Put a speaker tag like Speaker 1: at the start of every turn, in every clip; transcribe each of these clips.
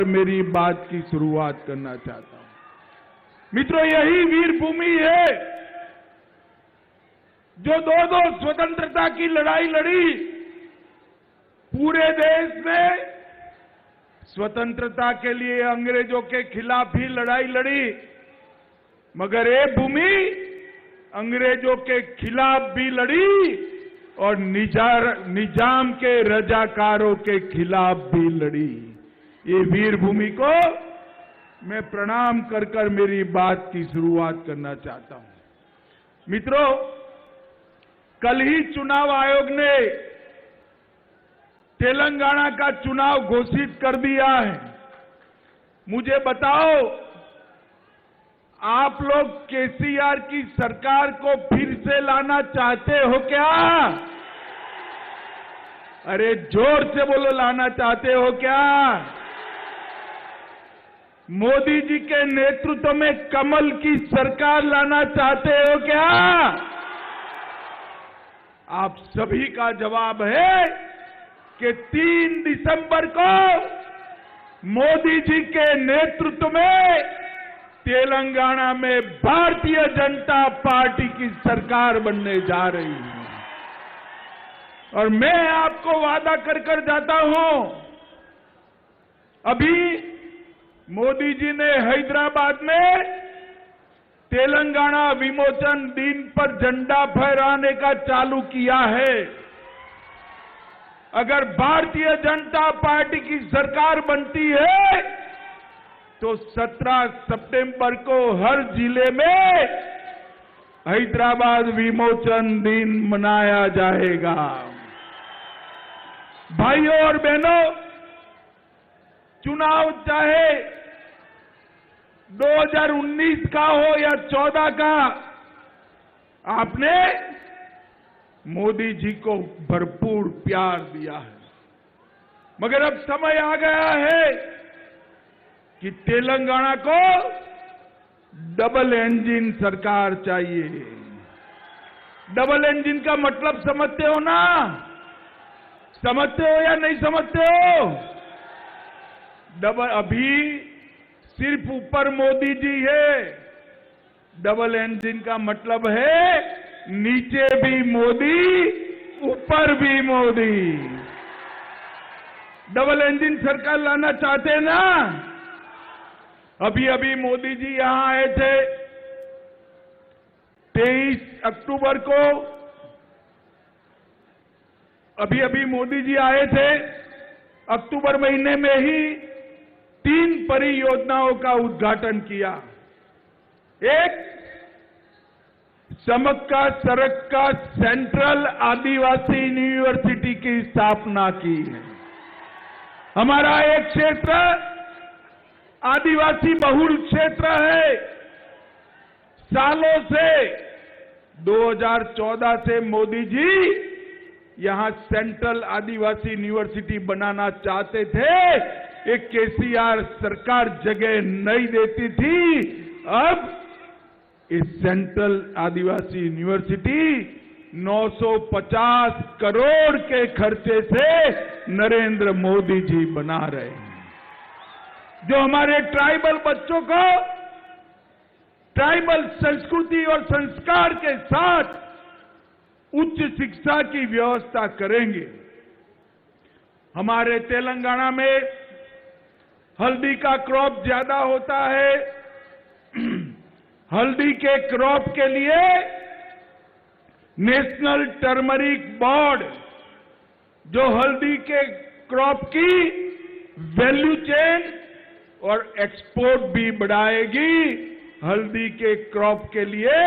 Speaker 1: मेरी बात की शुरुआत करना चाहता हूं। मित्रों, यही वीर भूमि है जो दो स्वतंत्रता की लड़ाई लड़ी। पूरे देश में स्वतंत्रता के लिए अंग्रेजों के खिलाफ ही लड़ाई लड़ी, मगर ये भूमि अंग्रेजों के खिलाफ भी लड़ी और निजाम के रजाकारों के खिलाफ भी लड़ी। ये वीर भूमि को मैं प्रणाम कर कर मेरी बात की शुरुआत करना चाहता हूं। मित्रों, कल ही चुनाव आयोग ने तेलंगाना का चुनाव घोषित कर दिया है। मुझे बताओ, आप लोग केसीआर की सरकार को फिर से लाना चाहते हो क्या? अरे जोर से बोलो, लाना चाहते हो क्या? मोदी जी के नेतृत्व में कमल की सरकार लाना चाहते हो क्या? आप सभी का जवाब है कि 3 दिसंबर को मोदी जी के नेतृत्व में तेलंगाना में भारतीय जनता पार्टी की सरकार बनने जा रही है। और मैं आपको वादा कर कर जाता हूं, अभी मोदी जी ने हैदराबाद में तेलंगाना विमोचन दिन पर झंडा फहराने का चालू किया है। अगर भारतीय जनता पार्टी की सरकार बनती है तो 17 सितंबर को हर जिले में हैदराबाद विमोचन दिन मनाया जाएगा। भाइयों और बहनों, चुनाव चाहे 2019 का हो या 14 का, आपने मोदी जी को भरपूर प्यार दिया है, मगर अब समय आ गया है कि तेलंगाना को डबल इंजन सरकार चाहिए। डबल इंजन का मतलब समझते हो ना? समझते हो या नहीं समझते हो? अभी सिर्फ ऊपर मोदी जी है। डबल इंजन का मतलब है नीचे भी मोदी, ऊपर भी मोदी। डबल इंजन सरकार लाना चाहते हैं ना? अभी मोदी जी यहां आए थे 23 अक्टूबर को। अभी मोदी जी आए थे, अक्टूबर महीने में ही 3 परियोजनाओं का उद्घाटन किया। एक, समक्का सरक्का सेंट्रल आदिवासी यूनिवर्सिटी की स्थापना की है। हमारा एक क्षेत्र आदिवासी बहुल क्षेत्र है। सालों से 2014 से मोदी जी यहां सेंट्रल आदिवासी यूनिवर्सिटी बनाना चाहते थे। एक केसीआर सरकार जगह नहीं देती थी। अब इस सेंट्रल आदिवासी यूनिवर्सिटी 950 करोड़ के खर्चे से नरेंद्र मोदी जी बना रहे हैं, जो हमारे ट्राइबल बच्चों को ट्राइबल संस्कृति और संस्कार के साथ उच्च शिक्षा की व्यवस्था करेंगे। हमारे तेलंगाना में हल्दी का क्रॉप ज्यादा होता है। हल्दी के क्रॉप के लिए नेशनल टर्मरिक बोर्ड, जो हल्दी के क्रॉप की वैल्यू चेन और एक्सपोर्ट भी बढ़ाएगी, हल्दी के क्रॉप के लिए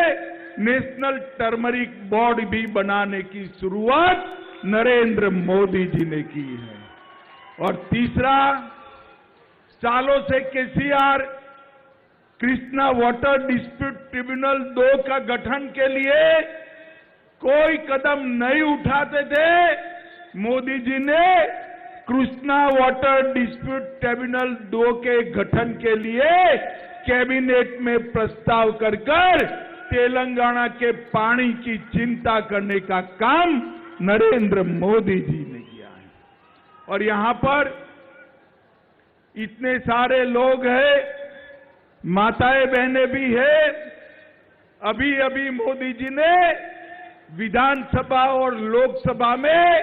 Speaker 1: नेशनल टर्मरिक बोर्ड भी बनाने की शुरुआत नरेंद्र मोदी जी ने की है। और तीसरा, सालों से KCR Krishna water dispute tribunal 2 का गठन के लिए कोई कदम नहीं उठाते थे। मोदी जी ने कृष्णा वाटर डिस्प्यूट ट्रिब्यूनल 2 के गठन के लिए कैबिनेट में प्रस्ताव कर तेलंगाना के पानी की चिंता करने का काम नरेंद्र मोदी जी ने किया है। और यहां पर इतने सारे लोग हैं, माताएं बहनें भी हैं। अभी अभी मोदी जी ने विधानसभा और लोकसभा में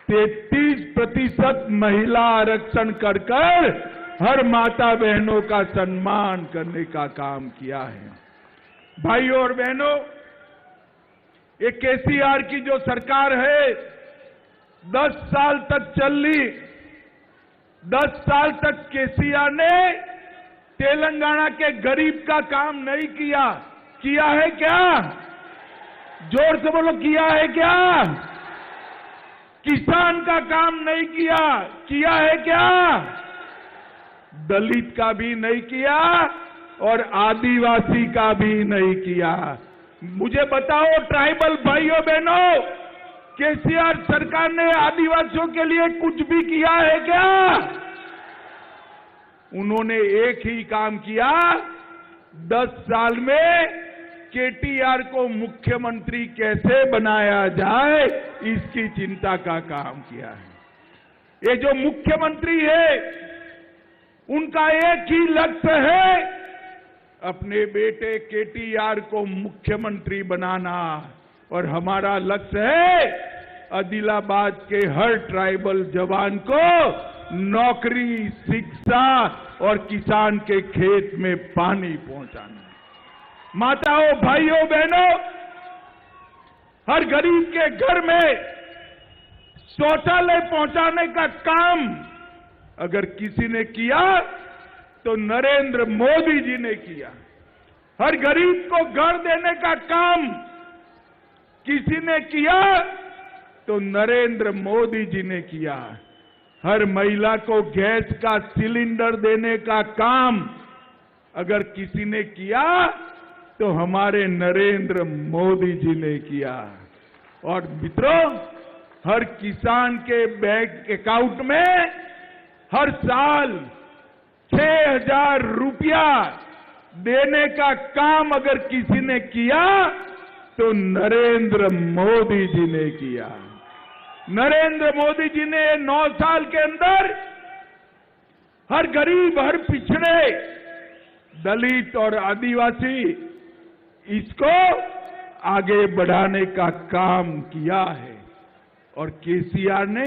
Speaker 1: 33% महिला आरक्षण कर हर माता बहनों का सम्मान करने का काम किया है। भाइयों और बहनों, ये केसीआर की जो सरकार है 10 साल तक चली। 10 साल तक केसीआर ने तेलंगाना के गरीब का काम नहीं किया। किया है क्या? जोर से बोलो, किया है क्या? किसान का काम नहीं किया। किया है क्या? दलित का भी नहीं किया और आदिवासी का भी नहीं किया। मुझे बताओ ट्राइबल भाइयों बहनों, केसीआर सरकार ने आदिवासियों के लिए कुछ भी किया है क्या? उन्होंने एक ही काम किया, 10 साल में केटीआर को मुख्यमंत्री कैसे बनाया जाए इसकी चिंता का काम किया है। ये जो मुख्यमंत्री है उनका एक ही लक्ष्य है, अपने बेटे केटीआर को मुख्यमंत्री बनाना। और हमारा लक्ष्य है आदिलाबाद के हर ट्राइबल जवान को नौकरी, शिक्षा और किसान के खेत में पानी पहुंचाना। माताओं, भाइयों, बहनों, हर गरीब के घर में शौचालय पहुंचाने का काम अगर किसी ने किया तो नरेंद्र मोदी जी ने किया। हर गरीब को घर देने का काम किसी ने किया तो नरेंद्र मोदी जी ने किया। हर महिला को गैस का सिलेंडर देने का काम अगर किसी ने किया तो हमारे नरेंद्र मोदी जी ने किया। और मित्रों, हर किसान के बैंक अकाउंट में हर साल 6,000 रुपया देने का काम अगर किसी ने किया तो नरेंद्र मोदी जी ने किया। नरेंद्र मोदी जी ने 9 साल के अंदर हर गरीब, हर पिछड़े, दलित और आदिवासी इसको आगे बढ़ाने का काम किया है। और केसीआर ने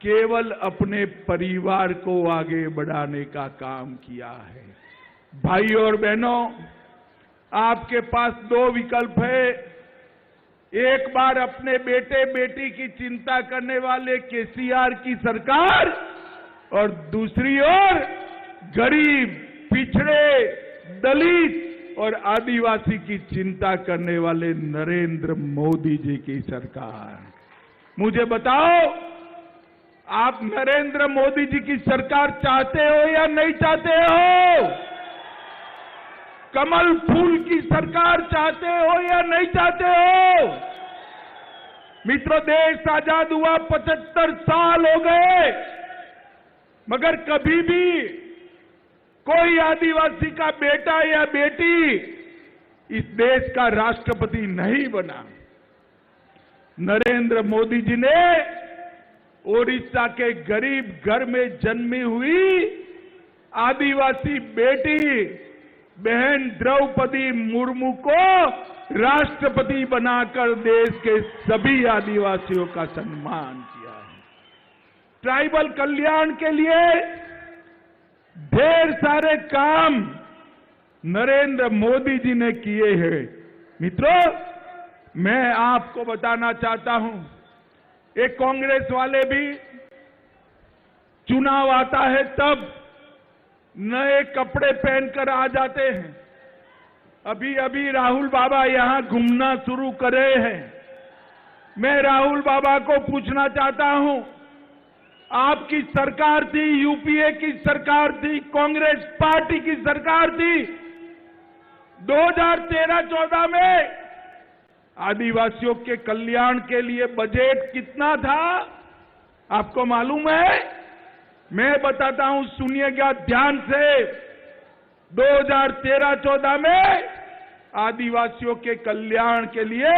Speaker 1: केवल अपने परिवार को आगे बढ़ाने का काम किया है। भाइयों और बहनों, आपके पास 2 विकल्प है। एक बार अपने बेटे बेटी की चिंता करने वाले केसीआर की सरकार और दूसरी ओर गरीब, पिछड़े, दलित और आदिवासी की चिंता करने वाले नरेंद्र मोदी जी की सरकार। मुझे बताओ, आप नरेंद्र मोदी जी की सरकार चाहते हो या नहीं चाहते हो? कमल फूल की सरकार चाहते हो या नहीं चाहते हो? मित्रों, देश आजाद हुआ 75 साल हो गए, मगर कभी भी कोई आदिवासी का बेटा या बेटी इस देश का राष्ट्रपति नहीं बना। नरेंद्र मोदी जी ने ओडिशा के गरीब घर में जन्मी हुई आदिवासी बेटी बहन द्रौपदी मुर्मू को राष्ट्रपति बनाकर देश के सभी आदिवासियों का सम्मान किया है। ट्राइबल कल्याण के लिए ढेर सारे काम नरेंद्र मोदी जी ने किए हैं। मित्रों, मैं आपको बताना चाहता हूं, एक कांग्रेस वाले भी चुनाव आता है तब नए कपड़े पहनकर आ जाते हैं। अभी अभी राहुल बाबा यहां घूमना शुरू करे हैं। मैं राहुल बाबा को पूछना चाहता हूं, आपकी सरकार थी, यूपीए की सरकार थी, कांग्रेस पार्टी की सरकार थी, 2013-14 में आदिवासियों के कल्याण के लिए बजट कितना था आपको मालूम है? मैं बताता हूं, सुनिएगा ध्यान से। 2013-14 में आदिवासियों के कल्याण के लिए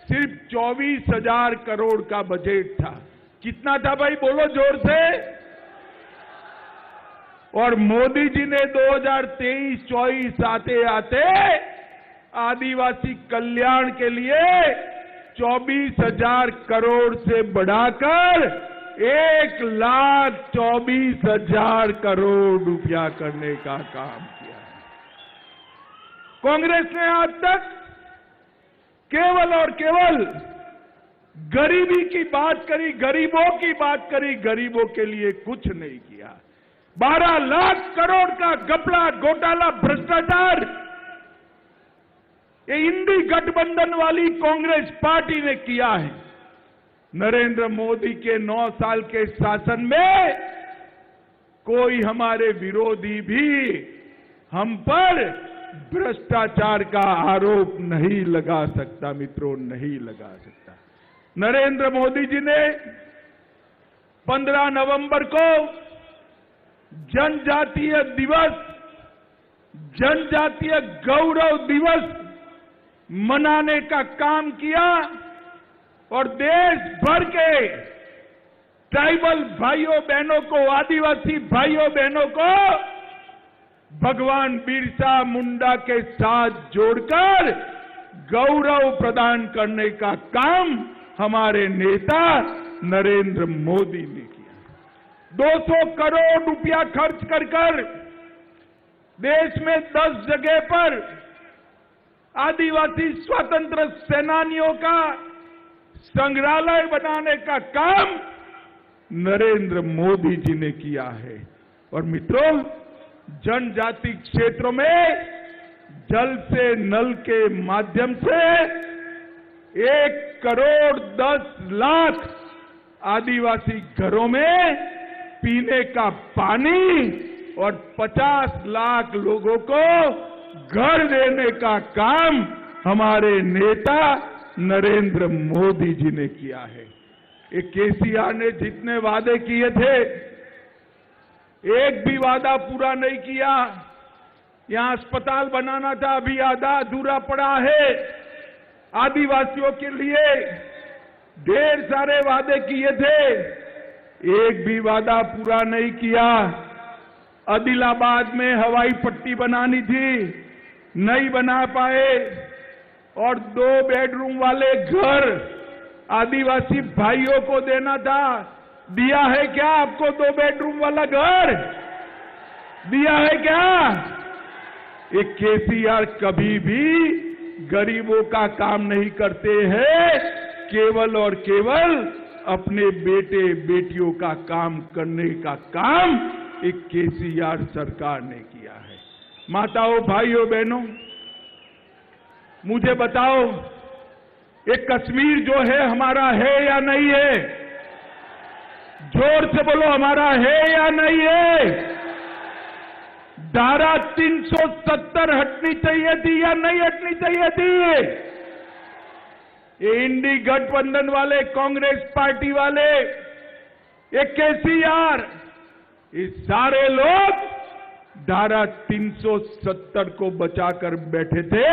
Speaker 1: सिर्फ 24,000 करोड़ का बजट था। कितना था भाई, बोलो जोर से। और मोदी जी ने 2023-24 आते आते आदिवासी कल्याण के लिए 24,000 करोड़ से बढ़ाकर 1,24,000 करोड़ रुपया करने का काम किया है। कांग्रेस ने आज तक केवल और केवल गरीबी की बात करी, गरीबों की बात करी, गरीबों के लिए कुछ नहीं किया। 12 लाख करोड़ का घपला, घोटाला, भ्रष्टाचार ये इंडी गठबंधन वाली कांग्रेस पार्टी ने किया है। नरेंद्र मोदी के 9 साल के शासन में कोई हमारे विरोधी भी हम पर भ्रष्टाचार का आरोप नहीं लगा सकता मित्रों, नहीं लगा सकता। नरेंद्र मोदी जी ने 15 नवंबर को जनजातीय दिवस, जनजातीय गौरव दिवस मनाने का काम किया और देश भर के ट्राइबल भाइयों बहनों को, आदिवासी भाइयों बहनों को भगवान बिरसा मुंडा के साथ जोड़कर गौरव प्रदान करने का काम हमारे नेता नरेंद्र मोदी ने किया। 200 करोड़ रुपया खर्च कर देश में 10 जगह पर आदिवासी स्वतंत्र सेनानियों का संग्रहालय बनाने का काम नरेंद्र मोदी जी ने किया है। और मित्रों, जनजाति क्षेत्रों में जल से नल के माध्यम से 1,10,00,000 आदिवासी घरों में पीने का पानी और 50 लाख लोगों को घर देने का काम हमारे नेता नरेंद्र मोदी जी ने किया है। ये केसीआर ने जितने वादे किए थे, एक भी वादा पूरा नहीं किया। यहां अस्पताल बनाना था, अभी आधा अधूरा पड़ा है। आदिवासियों के लिए ढेर सारे वादे किए थे, एक भी वादा पूरा नहीं किया। आदिलाबाद में हवाई पट्टी बनानी थी, नहीं बना पाए। और 2 बेडरूम वाले घर आदिवासी भाइयों को देना था, दिया है क्या आपको 2 बेडरूम वाला घर? दिया है क्या? ये केसीआर कभी भी गरीबों का काम नहीं करते हैं, केवल और केवल अपने बेटे बेटियों का काम करने का काम एक केसीआर सरकार ने किया है। माताओं, भाइयों, बहनों, मुझे बताओ, एक कश्मीर जो है हमारा है या नहीं है? जोर से बोलो, हमारा है या नहीं है? धारा 370 हटनी चाहिए थी या नहीं हटनी चाहिए थी? ये इंडी गठबंधन वाले, कांग्रेस पार्टी वाले, ये केसीआर, ये सारे लोग धारा 370 को बचाकर बैठे थे।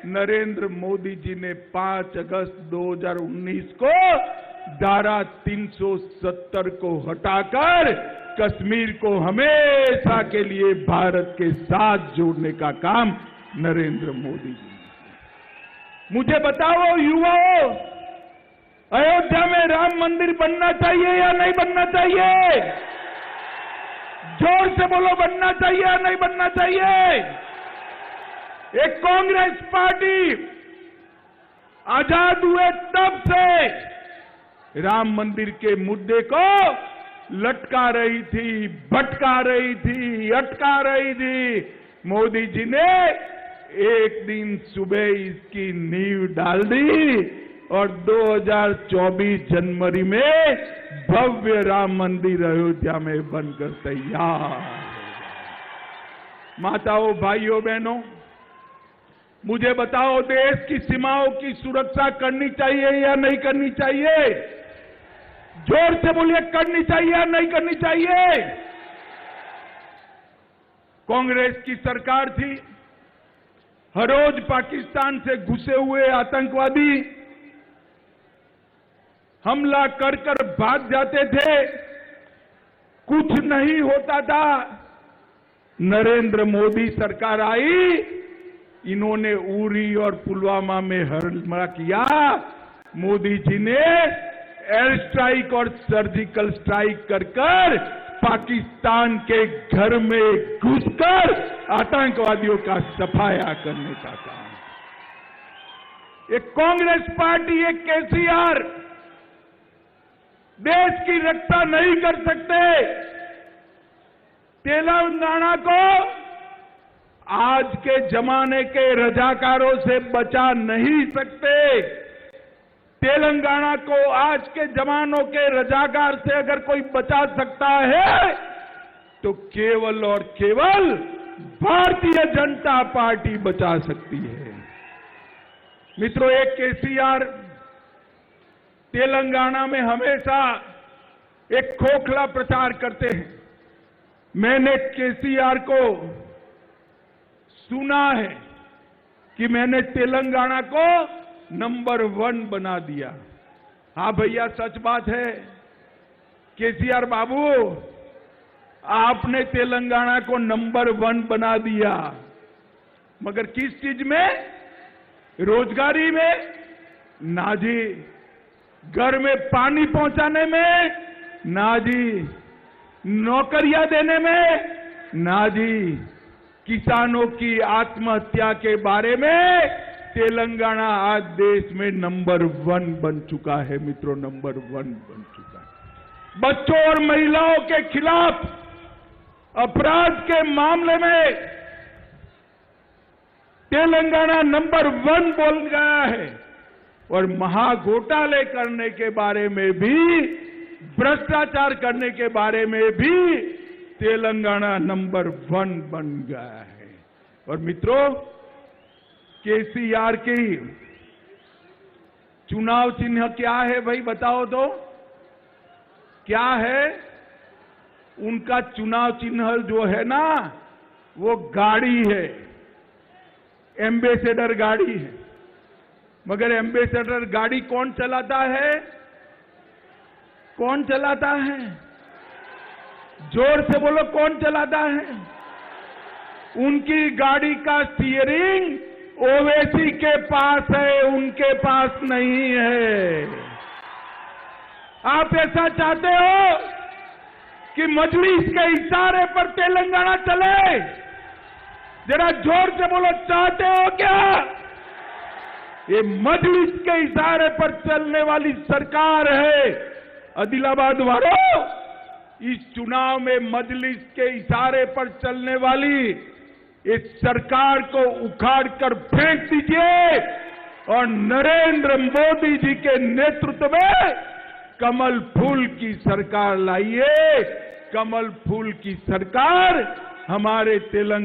Speaker 1: नरेंद्र मोदी जी ने 5 अगस्त 2019 को धारा 370 को हटाकर कश्मीर को हमेशा के लिए भारत के साथ जोड़ने का काम नरेंद्र मोदी जी ने किया। मुझे बताओ युवाओं, अयोध्या में राम मंदिर बनना चाहिए या नहीं बनना चाहिए? जोर से बोलो, बनना चाहिए या नहीं बनना चाहिए? एक कांग्रेस पार्टी आजाद हुए तब से राम मंदिर के मुद्दे को लटका रही थी, भटका रही थी, अटका रही थी। मोदी जी ने एक दिन सुबह इसकी नींव डाल दी और 2024 जनवरी में भव्य राम मंदिर अयोध्या में बनकर तैयार हो गया। माताओं, भाइयों, बहनों, मुझे बताओ, देश की सीमाओं की सुरक्षा करनी चाहिए या नहीं करनी चाहिए? जोर से बोलिए, करनी चाहिए या नहीं करनी चाहिए? कांग्रेस की सरकार थी, हर रोज पाकिस्तान से घुसे हुए आतंकवादी हमला कर कर भाग जाते थे, कुछ नहीं होता था। नरेंद्र मोदी सरकार आई, इन्होंने उरी और पुलवामा में हमला किया। मोदी जी ने एयर स्ट्राइक और सर्जिकल स्ट्राइक कर कर पाकिस्तान के घर में घुसकर आतंकवादियों का सफाया करने का काम। एक कांग्रेस पार्टी, एक केसीआर देश की रक्षा नहीं कर सकते। तेलंगाना को आज के जमाने के रजाकारों से बचा नहीं सकते। तेलंगाना को आज के जमानों के रजाकार से अगर कोई बचा सकता है तो केवल और केवल भारतीय जनता पार्टी बचा सकती है। मित्रों, एक केसीआर तेलंगाना में हमेशा एक खोखला प्रचार करते हैं। मैंने केसीआर को सुना है कि मैंने तेलंगाना को नंबर 1 बना दिया। हाँ भैया, सच बात है। केसीआर बाबू, आपने तेलंगाना को नंबर 1 बना दिया, मगर किस चीज में? रोजगारी में? ना जी। घर में पानी पहुंचाने में? ना जी। नौकरियां देने में? ना जी। किसानों की आत्महत्या के बारे में तेलंगाना आज देश में नंबर 1 बन चुका है। मित्रों, नंबर 1 बन चुका है। बच्चों और महिलाओं के खिलाफ अपराध के मामले में तेलंगाना नंबर 1 बोल गया है। और महाघोटाले करने के बारे में भी, भ्रष्टाचार करने के बारे में भी तेलंगाना नंबर 1 बन गया है। और मित्रों, केसीआर की चुनाव चिन्ह क्या है भाई, बताओ तो क्या है? उनका चुनाव चिन्ह जो है ना, वो गाड़ी है, एम्बेसडर गाड़ी है। मगर एम्बेसडर गाड़ी कौन चलाता है? कौन चलाता है? जोर से बोलो, कौन चलाता है? उनकी गाड़ी का स्टीयरिंग ओवैसी के पास है, उनके पास नहीं है। आप ऐसा चाहते हो कि मजलिस के इशारे पर तेलंगाना चले? जरा जोर से बोलो, चाहते हो क्या? ये मजलिस के इशारे पर चलने वाली सरकार है। आदिलाबाद वालों, इस चुनाव में मजलिस के इशारे पर चलने वाली इस सरकार को उखाड़ कर फेंक दीजिए और नरेंद्र मोदी जी के नेतृत्व में कमल फूल की सरकार लाइए। कमल फूल की सरकार हमारे तेलंगाना